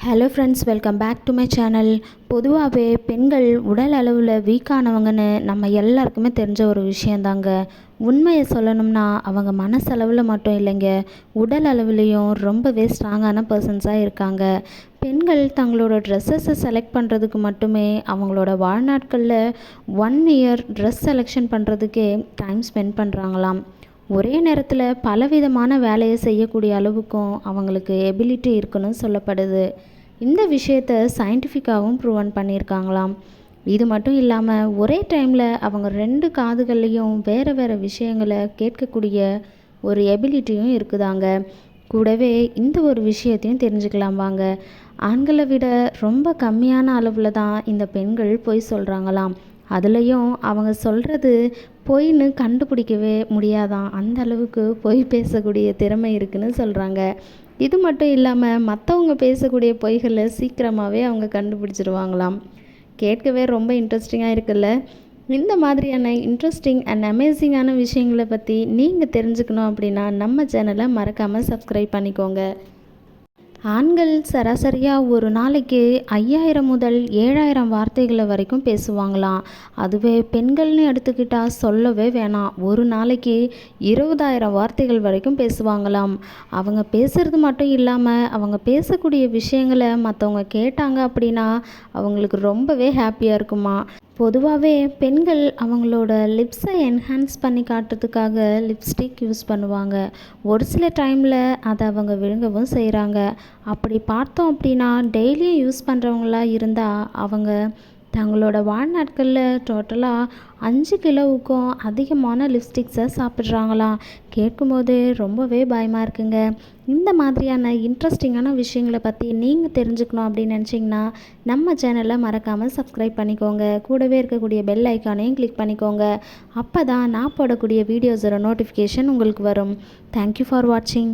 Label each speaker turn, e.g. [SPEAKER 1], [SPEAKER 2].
[SPEAKER 1] Hello friends, welcome back to my channel. பொதுவாகவே பெண்கள் உடல் அளவில் வீக்கானவங்கன்னு நம்ம எல்லாருக்குமே தெரிஞ்ச ஒரு விஷயந்தாங்க. உண்மையை சொல்லணும்னா அவங்க மனசளவில் மட்டும் இல்லைங்க, உடல் அளவுலேயும் ரொம்பவே ஸ்ட்ராங்கான பர்சன்ஸாக இருக்காங்க. பெண்கள் தங்களோட ட்ரெஸ்ஸஸை செலக்ட் பண்ணுறதுக்கு மட்டுமே அவங்களோட வாழ்நாட்களில் 1 இயர் ட்ரெஸ் செலெக்ஷன் பண்ணுறதுக்கே டைம் ஸ்பெண்ட் பண்ணுறாங்களாம். ஒரே நேரத்தில் பலவிதமான வேலையை செய்யக்கூடிய அளவுக்கும் அவங்களுக்கு எபிலிட்டி இருக்குன்னு சொல்லப்படுது. இந்த விஷயத்தை சயின்டிஃபிக்காகவும் ப்ரூவன் பண்ணியிருக்காங்களாம். இது மட்டும் இல்லாமல் ஒரே டைமில் அவங்க 2 காதுகள்லேயும் வேறு வேறு விஷயங்களை கேட்கக்கூடிய ஒரு எபிலிட்டியும் இருக்குதாங்க. கூடவே இந்த ஒரு விஷயத்தையும் தெரிஞ்சுக்கலாம் வாங்க. ஆண்களை விட ரொம்ப கம்மியான அளவில் தான் இந்த பெண்கள் பொய் சொல்கிறாங்களாம். அதுலேயும் அவங்க சொல்கிறது பொய்ன்னு கண்டுபிடிக்கவே முடியாதான், அந்த அளவுக்கு பொய் பேசக்கூடிய திறமை இருக்குன்னு சொல்கிறாங்க. இது மட்டும் இல்லாமல் மற்றவங்க பேசக்கூடிய பொய்களை சீக்கிரமாகவே அவங்க கண்டுபிடிச்சிருவாங்களாம். கேட்கவே ரொம்ப இன்ட்ரெஸ்டிங்காக இருக்குல்ல? இந்த மாதிரியான இன்ட்ரெஸ்டிங் அண்ட் அமேசிங்கான விஷயங்களை பற்றி நீங்கள் தெரிஞ்சுக்கணும் அப்படின்னா நம்ம சேனலை மறக்காமல் சப்ஸ்கிரைப் பண்ணிக்கோங்க. ஆண்கள் சராசரியாக ஒரு நாளைக்கு 5000 முதல் 7000 வார்த்தைகளை வரைக்கும் பேசுவாங்களாம். அதுவே பெண்கள்னு எடுத்துக்கிட்டால் சொல்லவே வேணாம், ஒரு நாளைக்கு 20,000 வார்த்தைகள் வரைக்கும் பேசுவாங்களாம். அவங்க பேசுகிறது மட்டும் இல்லாமல் அவங்க பேசக்கூடிய விஷயங்களை மற்றவங்க கேட்டாங்க அப்படின்னா அவங்களுக்கு ரொம்பவே ஹாப்பியாக இருக்குமா. பொதுவாகவே பெண்கள் அவங்களோட லிப்ஸை என்ஹான்ஸ் பண்ணி காட்டுறதுக்காக லிப்ஸ்டிக் யூஸ் பண்ணுவாங்க. ஒரு சில டைமில் அதை அவங்க விழுங்கவும் செய்கிறாங்க. அப்படி பார்த்தோம் அப்படின்னா டெய்லியும் யூஸ் பண்ணுறவங்களா இருந்தால் அவங்க தங்களோட வாழ்நாட்களில் டோட்டலாக 5 கிலோவுக்கும் அதிகமான லிப்ஸ்டிக்ஸை சாப்பிட்றாங்களாம். கேட்கும்போது ரொம்பவே பயமாக இருக்குங்க. இந்த மாதிரியான இன்ட்ரெஸ்டிங்கான விஷயங்களை பற்றி நீங்கள் தெரிஞ்சுக்கணும் அப்படின்னு நினச்சிங்கன்னா நம்ம சேனலை மறக்காமல் சப்ஸ்கிரைப் பண்ணிக்கோங்க. கூடவே இருக்கக்கூடிய பெல் ஐக்கானையும் கிளிக் பண்ணிக்கோங்க. அப்போ தான் நான் போடக்கூடிய வீடியோஸோட நோட்டிஃபிகேஷன் உங்களுக்கு வரும். தேங்க்யூ ஃபார் வாட்சிங்.